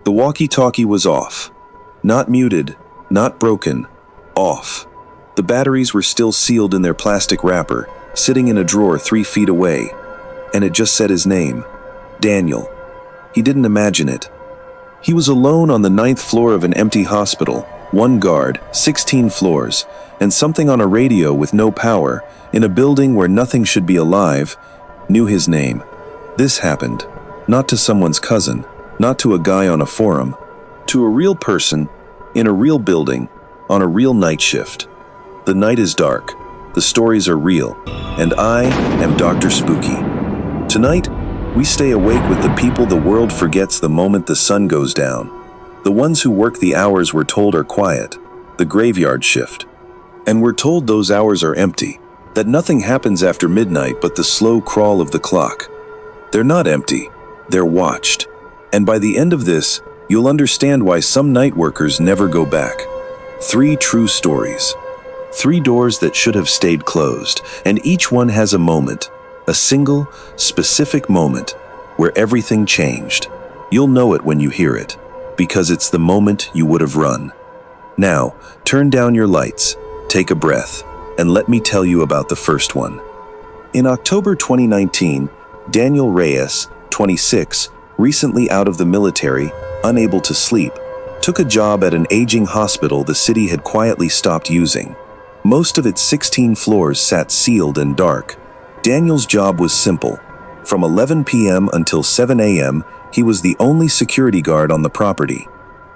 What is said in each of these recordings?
The walkie-talkie was off. Not muted, not broken, off. The batteries were still sealed in their plastic wrapper, sitting in a drawer 3 feet away, and it just said his name, Daniel. He didn't imagine it. He was alone on the 9th floor of an empty hospital, 1 guard, 16 floors, and something on a radio with no power, in a building where nothing should be alive, knew his name. This happened, not to someone's cousin, not to a guy on a forum, to a real person, in a real building, on a real night shift. The night is dark, the stories are real, and I am Dr. Spooky. Tonight, we stay awake with the people the world forgets the moment the sun goes down. The ones who work the hours we're told are quiet, the graveyard shift. And we're told those hours are empty, that nothing happens after midnight but the slow crawl of the clock. They're not empty, they're watched. And by the end of this, you'll understand why some night workers never go back. 3 true stories. 3 doors that should have stayed closed, and each one has a moment, a single, specific moment, where everything changed. You'll know it when you hear it, because it's the moment you would have run. Now, turn down your lights, take a breath, and let me tell you about the first one. In October 2019, Daniel Reyes, 26, recently out of the military, unable to sleep, took a job at an aging hospital the city had quietly stopped using. Most of its 16 floors sat sealed and dark. Daniel's job was simple. From 11 p.m. until 7 a.m., he was the only security guard on the property.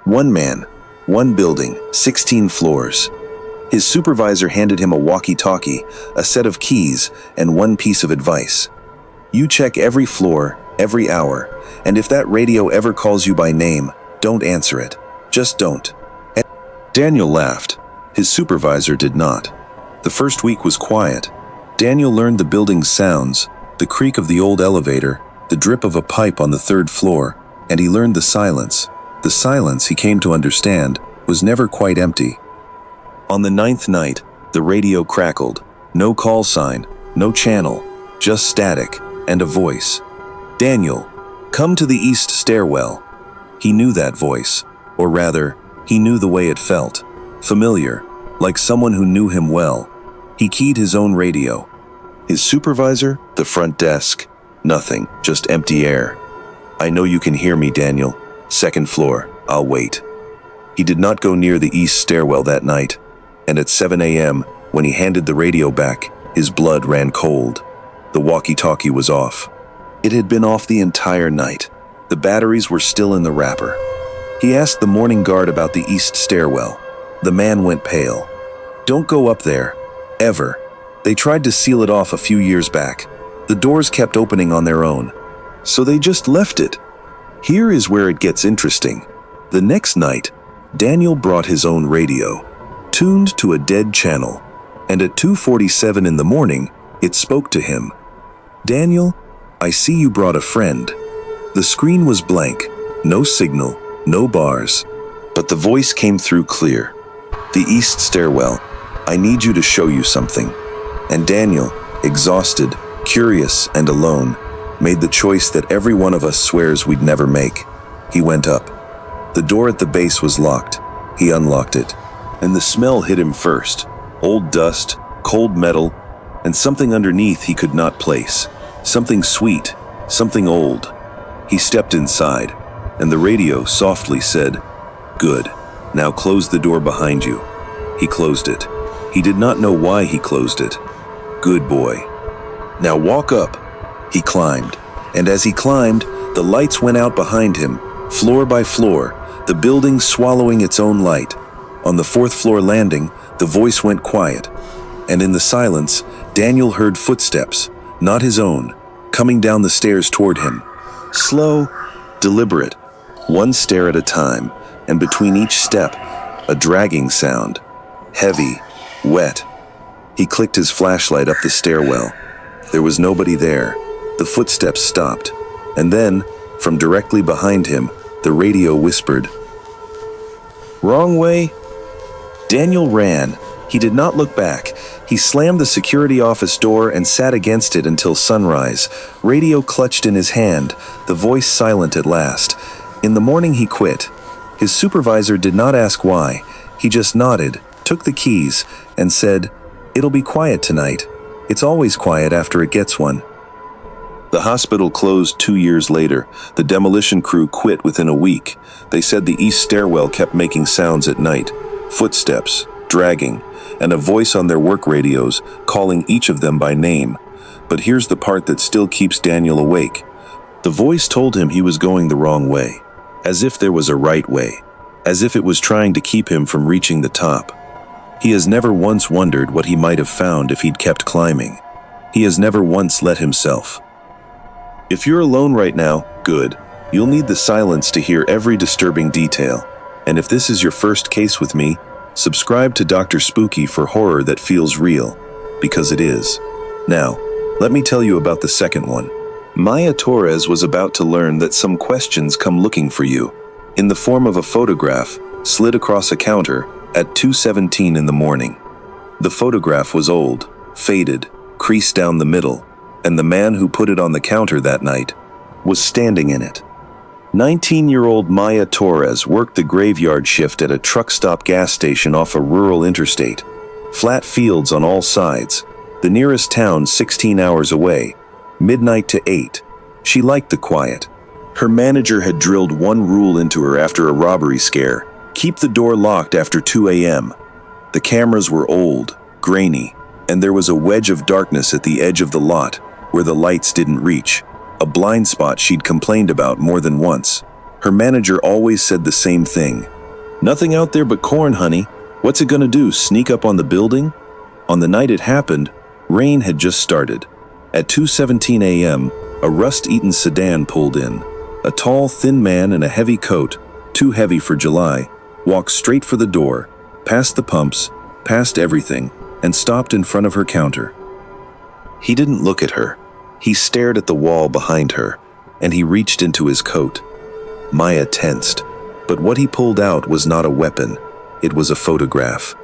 1 man, 1 building, 16 floors. His supervisor handed him a walkie-talkie, a set of keys, and 1 piece of advice. You check every floor, every hour, and if that radio ever calls you by name, don't answer it. Just don't. Daniel laughed. His supervisor did not. The first week was quiet. Daniel learned the building's sounds, the creak of the old elevator, the drip of a pipe on the 3rd floor, and he learned the silence. The silence, he came to understand, was never quite empty. On the 9th night, the radio crackled. No call sign, no channel, just static and a voice. Daniel, come to the east stairwell. He knew that voice, or rather, he knew the way it felt. Familiar, like someone who knew him well. He keyed his own radio. His supervisor, the front desk, nothing, just empty air. I know you can hear me, Daniel. 2nd floor, I'll wait. He did not go near the east stairwell that night, and at 7 a.m., when he handed the radio back, his blood ran cold. The walkie-talkie was off. It had been off the entire night. The batteries were still in the wrapper. He asked the morning guard about the east stairwell. The man went pale. Don't go up there. Ever. They tried to seal it off a few years back. The doors kept opening on their own. So they just left it. Here is where it gets interesting. The next night, Daniel brought his own radio, tuned to a dead channel, and at 2:47 in the morning, it spoke to him. Daniel, I see you brought a friend. The screen was blank, no signal, no bars, but the voice came through clear. The east stairwell, I need you to show you something. And Daniel, exhausted, curious, and alone, made the choice that every one of us swears we'd never make. He went up. The door at the base was locked. He unlocked it, and the smell hit him first. Old dust, cold metal, and something underneath he could not place. Something sweet, something old. He stepped inside, and the radio softly said, "Good. Now close the door behind you." He closed it. He did not know why he closed it. Good boy. Now walk up. He climbed, and as he climbed, the lights went out behind him, floor by floor, the building swallowing its own light. On the 4th floor landing, the voice went quiet, and in the silence, Daniel heard footsteps, not his own, coming down the stairs toward him. Slow, deliberate, 1 stair at a time, and between each step, a dragging sound. Heavy, wet. He clicked his flashlight up the stairwell. There was nobody there. The footsteps stopped, and then, from directly behind him, the radio whispered, "Wrong way." Daniel ran. He did not look back. He slammed the security office door and sat against it until sunrise, radio clutched in his hand, the voice silent at last. In the morning he quit. His supervisor did not ask why. He just nodded, took the keys, and said, "It'll be quiet tonight. It's always quiet after it gets one." The hospital closed 2 years later. The demolition crew quit within a week. They said the east stairwell kept making sounds at night, footsteps, dragging, and a voice on their work radios calling each of them by name. But here's the part that still keeps Daniel awake. The voice told him he was going the wrong way, as if there was a right way, as if it was trying to keep him from reaching the top. He has never once wondered what he might have found if he'd kept climbing. He has never once let himself. If you're alone right now, good. You'll need the silence to hear every disturbing detail. And if this is your first case with me, subscribe to Dr. Spooky for horror that feels real, because it is. Now, let me tell you about the second one. Maya Torres was about to learn that some questions come looking for you, in the form of a photograph slid across a counter at 2:17 in the morning. The photograph was old, faded, creased down the middle, and the man who put it on the counter that night was standing in it. 19-year-old Maya Torres worked the graveyard shift at a truck stop gas station off a rural interstate. Flat fields on all sides, the nearest town 16 hours away, midnight to 8. She liked the quiet. Her manager had drilled one rule into her after a robbery scare: keep the door locked after 2 a.m. The cameras were old, grainy, and there was a wedge of darkness at the edge of the lot where the lights didn't reach, a blind spot she'd complained about more than once. Her manager always said the same thing: "Nothing out there but corn, honey. What's it gonna do, sneak up on the building?" On the night it happened, rain had just started. At 2:17 a.m., a rust-eaten sedan pulled in. A tall, thin man in a heavy coat, too heavy for July, walked straight for the door, past the pumps, past everything, and stopped in front of her counter. He didn't look at her. He stared at the wall behind her, and he reached into his coat. Maya tensed, but what he pulled out was not a weapon. It was a photograph.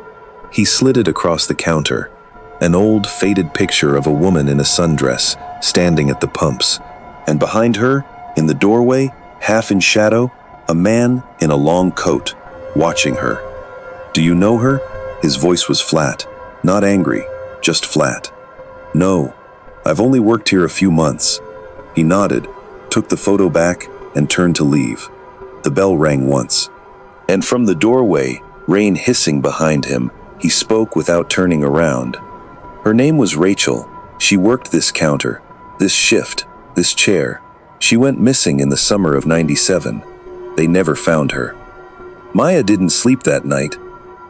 He slid it across the counter, an old, faded picture of a woman in a sundress, standing at the pumps, and behind her, in the doorway, half in shadow, a man in a long coat, watching her. "Do you know her?" His voice was flat, not angry, just flat. "No, I've only worked here a few months." He nodded, took the photo back, and turned to leave. The bell rang once, and from the doorway, rain hissing behind him, he spoke without turning around. Her name was Rachel. She worked this counter, this shift, this chair. She went missing in the summer of '97. They never found her. Maya didn't sleep that night.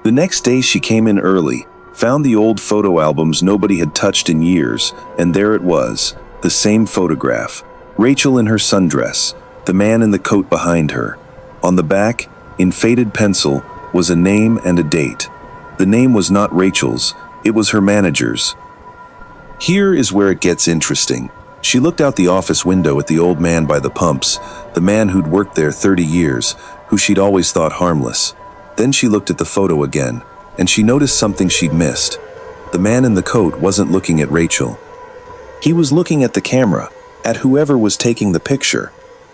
The next day she came in early, found the old photo albums nobody had touched in years, and there it was, the same photograph. Rachel in her sundress, the man in the coat behind her. On the back, in faded pencil, was a name and a date. The name was not Rachel's, it was her manager's. Here is where it gets interesting. She looked out the office window at the old man by the pumps, the man who'd worked there 30 years, who she'd always thought harmless. Then she looked at the photo again, and she noticed something she'd missed. The man in the coat wasn't looking at Rachel. He was looking at the camera, at whoever was taking the picture,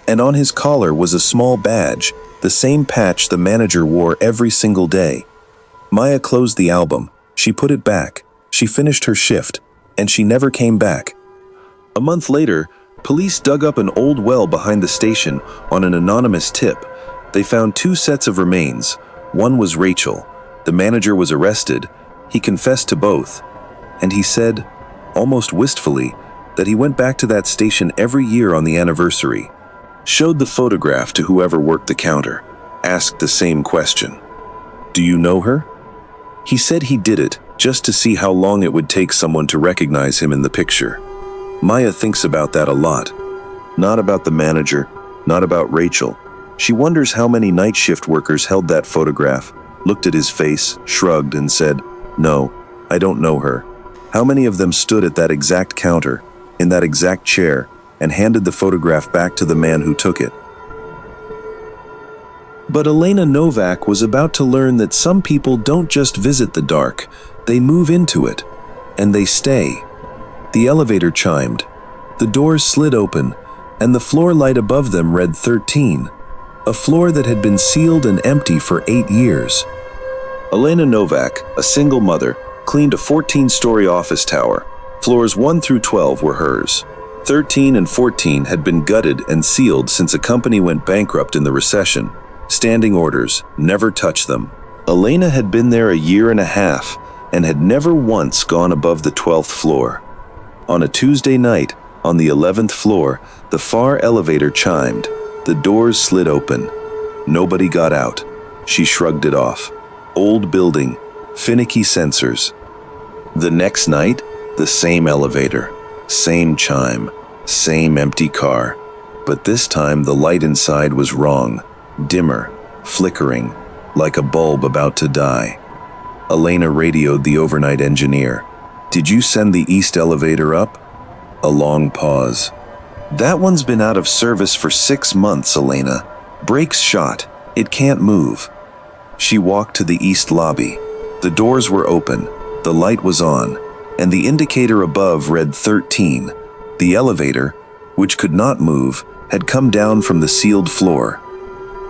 and on his collar was a small badge, the same patch the manager wore every single day. Maya closed the album, she put it back, she finished her shift, and she never came back. A month later, police dug up an old well behind the station on an anonymous tip. They found 2 sets of remains. One was Rachel. The manager was arrested. He confessed to both. And he said, almost wistfully, that he went back to that station every year on the anniversary. Showed the photograph to whoever worked the counter. Asked the same question. "Do you know her?" He said he did it just to see how long it would take someone to recognize him in the picture. Maya thinks about that a lot. Not about the manager, not about Rachel. She wonders how many night shift workers held that photograph, looked at his face, shrugged, and said, "No, I don't know her." How many of them stood at that exact counter, in that exact chair, and handed the photograph back to the man who took it? But Elena Novak was about to learn that some people don't just visit the dark, they move into it, and they stay. The elevator chimed. The doors slid open, and the floor light above them read 13. A floor that had been sealed and empty for 8 years. Elena Novak, a single mother, cleaned a 14-story office tower. Floors 1 through 12 were hers. 13 and 14 had been gutted and sealed since a company went bankrupt in the recession. Standing orders, never touch them. Elena had been there a year and a half and had never once gone above the 12th floor. On a Tuesday night, on the 11th floor, the far elevator chimed. The doors slid open. Nobody got out. She shrugged it off. Old building, finicky sensors. The next night, the same elevator, same chime, same empty car. But this time the light inside was wrong, dimmer, flickering, like a bulb about to die. Elena radioed the overnight engineer. "Did you send the east elevator up?" A long pause. "That one's been out of service for 6 months, Elena. Brakes shot. It can't move." She walked to the east lobby. The doors were open, the light was on, and the indicator above read 13. The elevator, which could not move, had come down from the sealed floor.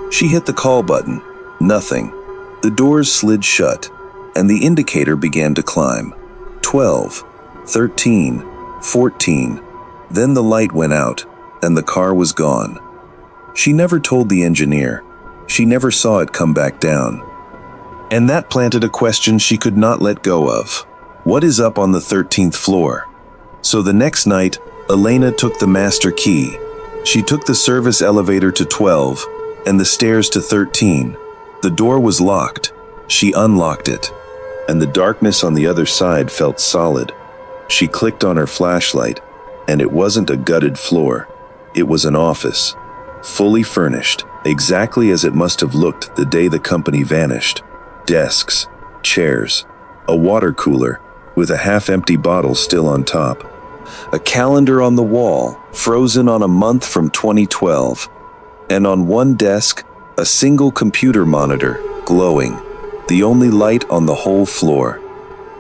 She hit the call button. Nothing. The doors slid shut, and the indicator began to climb. 12, 13, 14. Then the light went out, and the car was gone. She never told the engineer. She never saw it come back down. And that planted a question she could not let go of. What is up on the 13th floor? So the next night, Elena took the master key. She took the service elevator to 12, and the stairs to 13. The door was locked. She unlocked it, and the darkness on the other side felt solid. She clicked on her flashlight, and it wasn't a gutted floor. It was an office, fully furnished, exactly as it must have looked the day the company vanished. Desks, chairs, a water cooler with a half-empty bottle still on top. A calendar on the wall, frozen on a month from 2012. And on one desk, a single computer monitor, glowing, the only light on the whole floor.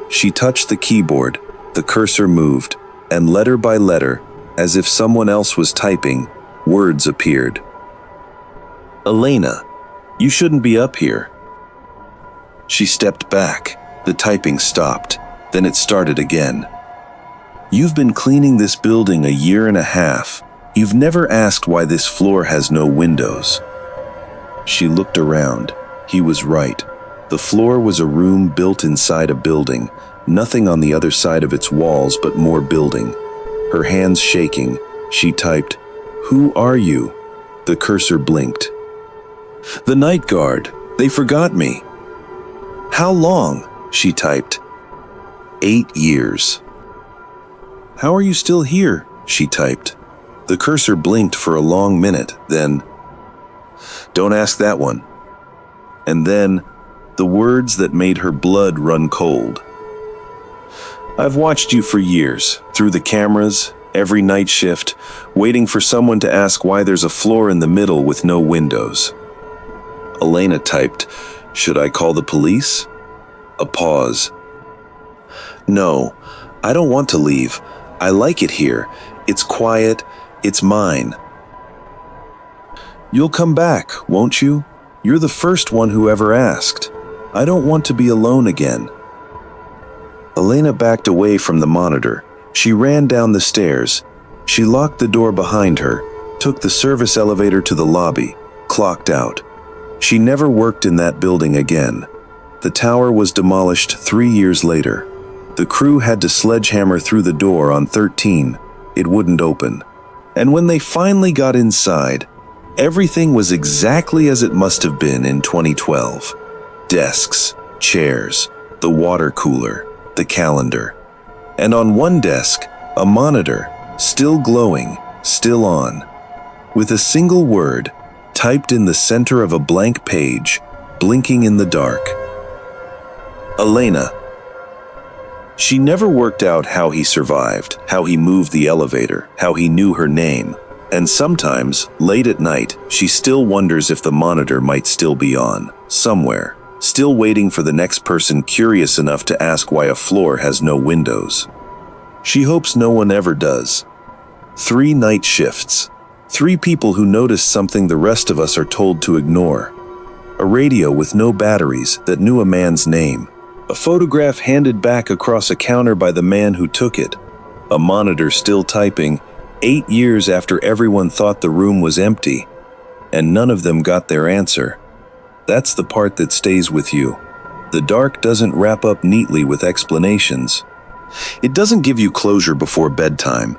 She touched the keyboard, the cursor moved, and letter by letter, as if someone else was typing, words appeared. "Elena, you shouldn't be up here." She stepped back. The typing stopped. Then it started again. "You've been cleaning this building a year and a half. You've never asked why this floor has no windows." She looked around. He was right. The floor was a room built inside a building, nothing on the other side of its walls but more building. Her hands shaking, she typed, "Who are you?" The cursor blinked. "The night guard. They forgot me." "How long?" she typed. 8 years. "How are you still here?" she typed. The cursor blinked for a long minute, then, "Don't ask that one." And then, the words that made her blood run cold. "I've watched you for years, through the cameras, every night shift, waiting for someone to ask why there's a floor in the middle with no windows." Elena typed, "Should I call the police?" A pause. "No, I don't want to leave. I like it here. It's quiet. It's mine." "You'll come back, won't you? You're the first one who ever asked. I don't want to be alone again." Elena backed away from the monitor. She ran down the stairs. She locked the door behind her, took the service elevator to the lobby, clocked out. She never worked in that building again. The tower was demolished 3 years later. The crew had to sledgehammer through the door on 13. It wouldn't open. And when they finally got inside, everything was exactly as it must have been in 2012. Desks, chairs, the water cooler, the calendar. And on one desk, a monitor, still glowing, still on. With a single word, typed in the center of a blank page, blinking in the dark. Elena. She never worked out how he survived, how he moved the elevator, how he knew her name. And sometimes, late at night, she still wonders if the monitor might still be on, somewhere, still waiting for the next person curious enough to ask why a floor has no windows. She hopes no one ever does. 3 night shifts. 3 people who noticed something the rest of us are told to ignore. A radio with no batteries that knew a man's name. A photograph handed back across a counter by the man who took it. A monitor still typing, 8 years after everyone thought the room was empty. And none of them got their answer. That's the part that stays with you. The dark doesn't wrap up neatly with explanations. It doesn't give you closure before bedtime.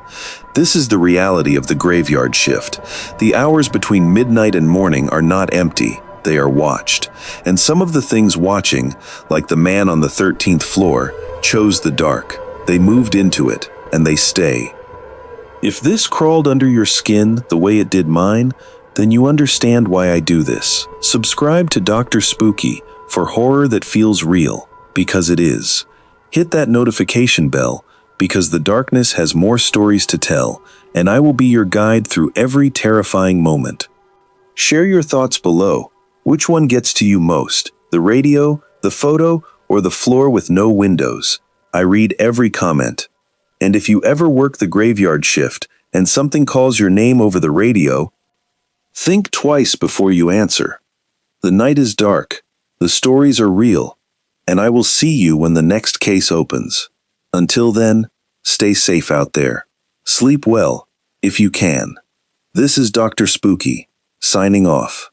This is the reality of the graveyard shift. The hours between midnight and morning are not empty. They are watched. And some of the things watching, like the man on the 13th floor, chose the dark. They moved into it, and they stay. If this crawled under your skin the way it did mine, then you understand why I do this. Subscribe to Dr. Spooky for horror that feels real, because it is. Hit that notification bell, because the darkness has more stories to tell, and I will be your guide through every terrifying moment. Share your thoughts below. Which one gets to you most? The radio, the photo, or the floor with no windows? I read every comment. And if you ever work the graveyard shift and something calls your name over the radio, think twice before you answer. The night is dark, the stories are real, and I will see you when the next case opens. Until then, stay safe out there. Sleep well, if you can. This is Dr. Spooky, signing off.